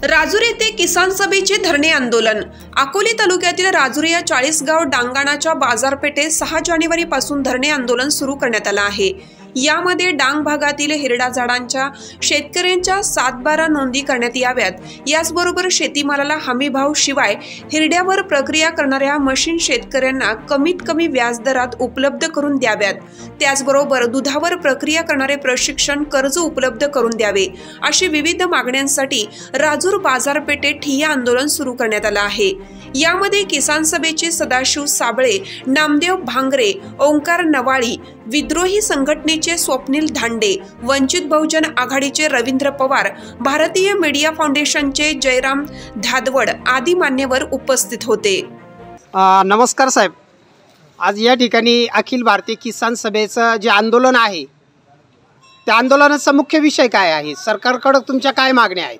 राजूर येथे किसान सभेचे धरणे आंदोलन। अकोले तालुक्यातील राजूर या 40 गाव डांगाणाच्या बाजारपेठेत 6 जानेवारीपासून धरणे आंदोलन सुरू करण्यात आलं आहे। यामध्ये डांग भागातील हिरडा झाडांच्या शेतकऱ्यांच्या 7/12 नोंदी करण्यात याव्यात। याचबरोबर शेतीमालाला हमी भाव शिवाय हिरड्यावर प्रक्रिया करणाऱ्या मशीन शेतकऱ्यांना कमीत कमी व्याजदरात उपलब्ध करून द्याव्यात। त्याचबरोबर दुधावर प्रक्रिया करणारे प्रशिक्षण कर्ज उपलब्ध करून द्यावे, अशी विविध मागण्यांसाठी राजूर बाजारपेठेत ठिय्या आंदोलन सुरू करण्यात आलं आहे। यामध्ये किसान सभेचे सदाशिव साबळे, नामदेव भांगरे, ओंकार नवाळी, विद्रोही संघटनेचे स्वप्नील धांडे, वंचित बहुजन आघाडीचे रवींद्र पवार, भारतीय मीडिया फाउंडेशनचे जयराम धादवड आदी मान्यवर उपस्थित होते। नमस्कार साहेब, आज या ठिकाणी अखिल भारतीय किसान सभेचं जे आंदोलन आहे त्या आंदोलनाचा मुख्य विषय काय आहे? सरकारकडे तुमच्या काय मागण्या आहेत?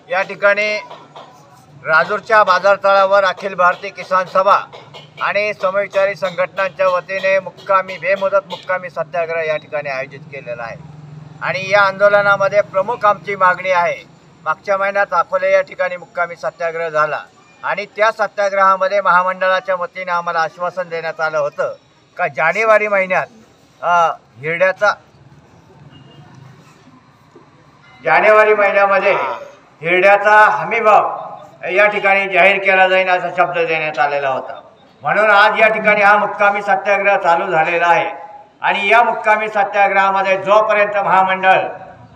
या ठिकाणी राजूरच्या बाजारतळावर अखिल भारतीय किसान सभा आणि समविचारी संघटनांच्या वतीने बेमुदत मुक्कामी सत्याग्रह या ठिकाणी आयोजित केलेला आहे। आणि या आंदोलनामध्ये प्रमुख आमची मागणी आहे, मागच्या महिन्यात अकोले या ठिकाणी मुक्कामी सत्याग्रह झाला आणि त्या सत्याग्रहामध्ये महामंडळाच्या वतीने आम्हाला आश्वासन देण्यात आलं होतं का जानेवारी महिन्यामध्ये हिरड्याचा हमीभाव या ठिकाणी जाहीर केला जाईल असा शब्द देण्यात आलेला होता। म्हणून आज या ठिकाणी हा मुक्कामी सत्याग्रह चालू झालेला आहे। आणि या मुक्कामी सत्याग्रहामध्ये जोपर्यंत महामंडळ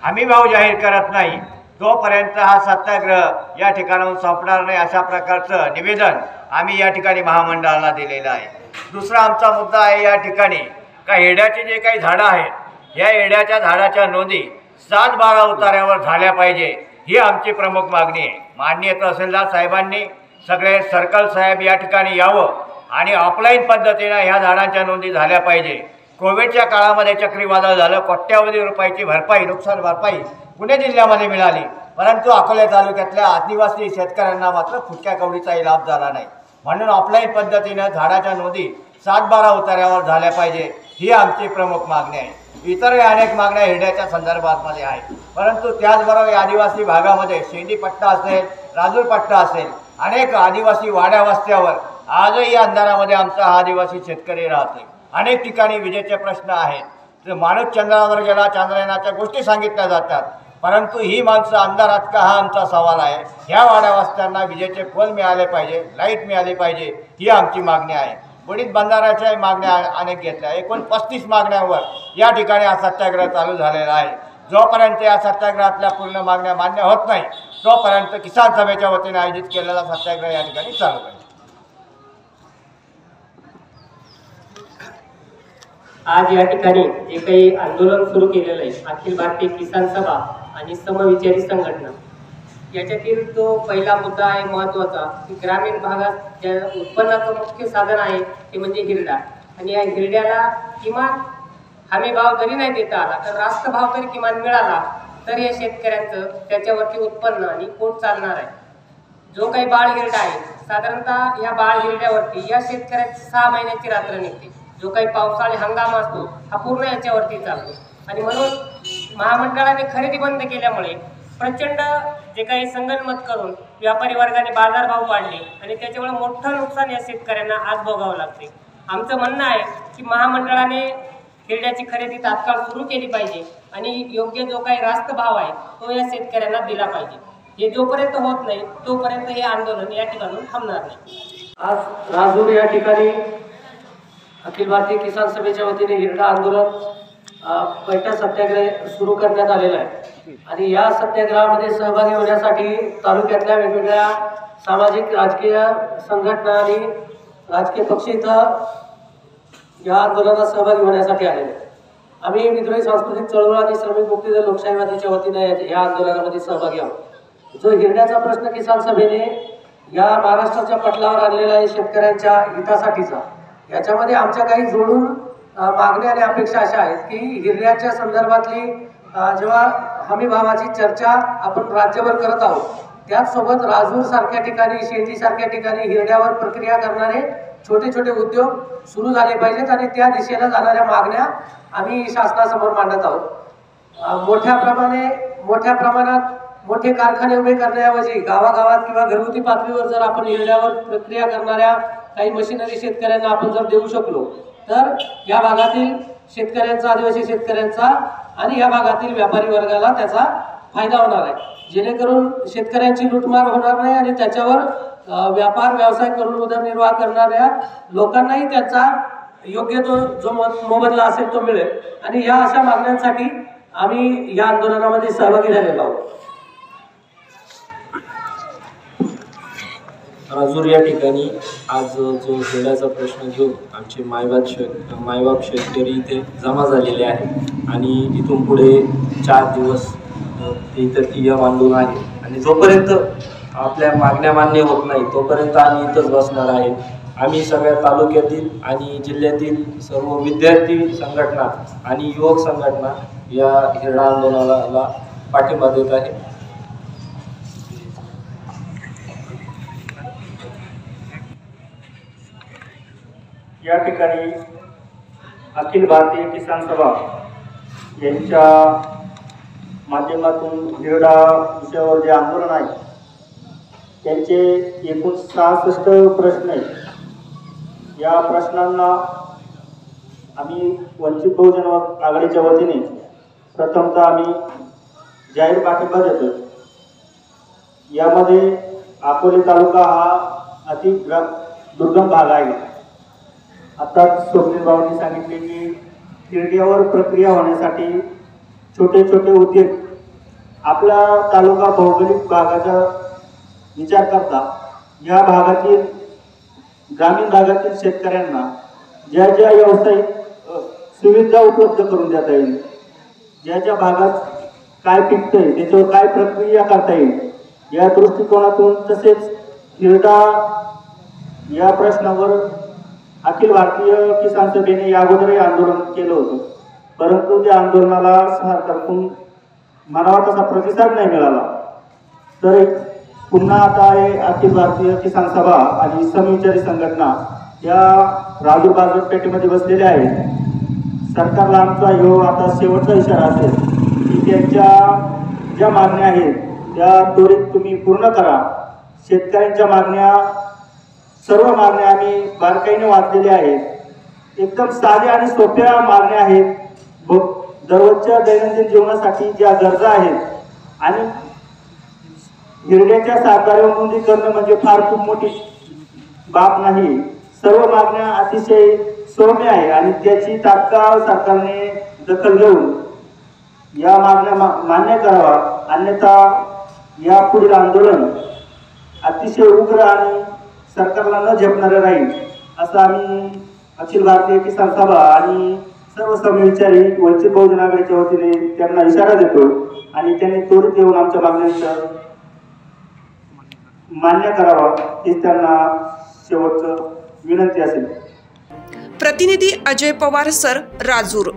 हमीभाव जाहीर करत नाही तोपर्यंत हा सत्याग्रह या ठिकाणाहून संपणार नाही, अशा प्रकारचं निवेदन आम्ही या ठिकाणी महामंडळाला दिलेलं आहे। दुसरा आमचा मुद्दा आहे या ठिकाणी का हिरड्याचे जे काही झाडं आहेत या हिरड्याच्या झाडाच्या नोंदी 7/12 उतार्यावर झाल्या पाहिजे, ही आमची प्रमुख मागणी आहे। माननीय तहसीलदार साहेबांनी सगळे सर्कल साहेब या ठिकाणी यावं आणि ऑफलाईन पद्धतीने ह्या झाडांच्या नोंदी झाल्या पाहिजे। कोविडच्या काळामध्ये चक्रीवादळ झालं, कोट्यावधी रुपयाची भरपाई, नुकसान भरपाई पुणे जिल्ह्यामध्ये मिळाली, परंतु अकोले तालुक्यातल्या आदिवासी शेतकऱ्यांना मात्र फुटक्या कवडीचाही लाभ झाला नाही। म्हणून ऑफलाईन पद्धतीनं झाडाच्या नोंदी 7/12 उतार्यावर झाल्या पाहिजे, ही आमची प्रमुख मागणी आहे। इतरही अनेक मागण्या हिरड्याच्या संदर्भामध्ये आहेत, परंतु त्याचबरोबर आदिवासी भागामध्ये शेंडी पट्टा असेल, राजूर पट्टा असेल, अनेक आदिवासी वाड्या वस्त्यावर आजही अंधारामध्ये आमचा हा आदिवासी शेतकरी राहतोय। अनेक ठिकाणी विजेचे प्रश्न आहेत, तर माणूस चंद्रावर गेला, चांद्रयानाच्या गोष्टी सांगितल्या जातात, परंतु ही माणसं अंधारात का, हा आमचा सवाल आहे। ह्या वाड्या वस्त्यांना विजेचे पोल मिळाले पाहिजे, लाईट मिळाली पाहिजे, ही आमची मागणी आहे। बुडीत बंधाऱ्याच्या मागण्या अनेक घेतल्या, एकूण 35 मागण्यांवर या ठिकाणी हा सत्याग्रह चालू झालेला आहे। जोपर्यंत या सत्याग्रहातल्या पूर्ण मागण्या मान्य होत नाही तोपर्यंत किसान सभेच्या वतीने आयोजित केलेला सत्याग्रह या ठिकाणी चालू आहे। आज या ठिकाणी जे काही आंदोलन सुरू केलेलं आहे अखिल भारतीय किसान सभा आणि समविचारी संघटना, याच्यातील जो पहिला मुद्दा आहे महत्त्वाचा की ग्रामीण भागात ज्या उत्पन्नाचं मुख्य साधन आहे ते म्हणजे हिरडा, आणि या हिरड्याला किमान हमी भाव जरी नाही देता आला तर रास्त भाव जरी किमान मिळाला तर या शेतकऱ्यांचं त्याच्यावरती उत्पन्न आणि पोट चालणार आहे। जो काही बाळ हिरडा आहे, साधारणतः या बाळ हिरड्यावरती या शेतकऱ्याची 6 महिन्याची रात्र निघते। जो काही पावसाळी हंगाम असतो हा पूर्ण याच्यावरती चालतो, आणि म्हणून महामंडळाने खरेदी बंद केल्यामुळे प्रचंड जे काही संगनमत करून व्यापारी वर्गाने बाजारभाव वाढले आणि त्याच्यामुळे मोठं नुकसान या शेतकऱ्यांना आज भोगावं लागते। आमचं म्हणणं आहे की महामंडळाने हिरड्याची खरेदी तात्काळ सुरू केली पाहिजे आणि योग्य जो काही रास्त भाव आहे तो या शेतकऱ्यांना दिला पाहिजे। हे जोपर्यंत होत नाही तोपर्यंत हे आंदोलन या ठिकाणून थांबणार नाही। आज राजूर या ठिकाणी अखिल भारतीय किसान सभेच्या वतीने हिरडा आंदोलन बैठक सत्याग्रह सुरू करण्यात आलेला आहे। आणि या सत्याग्रहामध्ये सहभागी होण्यासाठी तालुक्यातल्या वेगवेगळ्या सामाजिक राजकीय संघटना आणि राजकीय पक्ष इथं या आंदोलनात सहभागी होण्यासाठी आलेले आहेत। आम्ही विद्रोही सांस्कृतिक चळवळ आणि श्रमिक मुक्तीदल लोकशाहीवादीच्या वतीने या आंदोलनामध्ये सहभागी आहोत। जो हिरड्याचा प्रश्न किसान सभेने या महाराष्ट्राच्या पटलावर आणलेला आहे शेतकऱ्यांच्या हितासाठीचा, याच्यामध्ये आमच्या काही जोडून मागण्या आणि अपेक्षा अशा आहेत की हिरड्याच्या संदर्भातली जेव्हा हमी भावाची चर्चा आपण राज्यभर करत आहोत, त्याचसोबत राजूर सारख्या ठिकाणी, शेंडी सारख्या ठिकाणी हिरड्यावर प्रक्रिया करणारे छोटे छोटे उद्योग सुरू झाले पाहिजेत आणि त्या दिशेला जाणाऱ्या मागण्या आम्ही शासनासमोर मांडत आहोत। मोठ्या प्रमाणात मोठे कारखाने उभे करण्याऐवजी गावागावात किंवा घरगुती पातळीवर जर आपण हिरड्यावर प्रक्रिया करणाऱ्या काही मशिनरी शेतकऱ्यांना आपण जर देऊ शकलो तर या भागातील शेतकऱ्यांचा, आदिवासी शेतकऱ्यांचा आणि या भागातील व्यापारी वर्गाला त्याचा फायदा होणार आहे, जेणेकरून शेतकऱ्यांची लूटमार होणार नाही आणि त्याच्यावर व्यापार व्यवसाय करून उदरनिर्वाह करणाऱ्या लोकांनाही त्याचा योग्य तो जो मोबदला असेल तो मिळेल. आणि या अशा मागण्यांसाठी आम्ही या आंदोलनामध्ये सहभागी झालेलो आहोत. राजूर या ठिकाणी आज जो हिरड्याचा प्रश्न घेऊन आमचे मायबाप शेतकरी इथे जमा झालेले आहेत आणि इथून पुढे 4 दिवस इथं टियम आंदोलन आहे आणि जोपर्यंत आपल्या मागण्या मान्य होत नाही तोपर्यंत आम्ही इथंच बसणार आहे. आम्ही सगळ्या तालुक्यातील आणि जिल्ह्यातील सर्व विद्यार्थी संघटना आणि युवक संघटना या हिरडा आंदोलनाला पाठिंबा देत आहे. या ठिकाणी अखिल भारतीय किसान सभा यांच्या माध्यमातून हिरडा विषयावर जे आंदोलन आहे त्यांचे एकूण 66 प्रश्न आहेत. या प्रश्नांना आम्ही वंचित बहुजन आघाडीच्या वतीने प्रथमतः आम्ही जाहीर पाठिंबा देतो. यामध्ये अकोले तालुका हा अति दुर्गम भाग आहे. आता स्वप्नील भाऊंनी सांगितले की हिरड्यावर प्रक्रिया होण्यासाठी छोटे छोटे उद्योग आपला तालुका भौगोलिक भागाचा विचार करता या भागातील ग्रामीण भागातील शेतकऱ्यांना ज्या ज्या व्यावसायिक सुविधा उपलब्ध करून देता येईल, ज्या ज्या भागात काय पिकतंय त्याच्यावर काय प्रक्रिया करता येईल या दृष्टिकोनातून तसेच हिरडा या प्रश्नावर अखिल भारतीय किसान सभेने या अगोदरही आंदोलन केलं होतं, परंतु त्या आंदोलनाला सरकारकडून म्हणावा तसा प्रतिसाद नाही मिळाला. तर पुन्हा आता हे अखिल भारतीय किसान सभा आणि समविचारी संघटना या राजूर बाजारपेठेमध्ये बसलेल्या आहेत. सरकारला आमचा ह्यो आता शेवटचा इशारा असेल की त्यांच्या ज्या मागण्या आहेत त्या त्वरित तुम्ही पूर्ण करा. शेतकऱ्यांच्या मागण्या, सर्व मागण्या आम्ही बारकाईने वाचलेल्या आहेत. एकदम साध्या आणि सोप्या मागण्या आहेत. दररोजच्या दैनंदिन जीवनासाठी ज्या गरजा आहेत आणि हिरड्याच्या सातबाऱ्यावर नोंदणी करणं म्हणजे फार खूप मोठी बाब नाही. सर्व मागण्या अतिशय सौम्य आहे आणि त्याची तात्काळ सरकारने दखल घेऊन या मागण्या मान्य करावा, अन्यथा या पुढील आंदोलन अतिशय उग्र आणि सरकारला न झेपणारे राहील असं आम्ही अखिल भारतीय किसान सभा आणि सर्व समविचारी वंचित बहुजन आघाडीच्या वतीने त्यांना इशारा देतो आणि त्यांनी त्वरित येऊन आमच्या मागण्यांचं मान्य करावा ही त्यांना शेवटचं विनंती असेल. प्रतिनिधी अजय पवार सर, राजूर.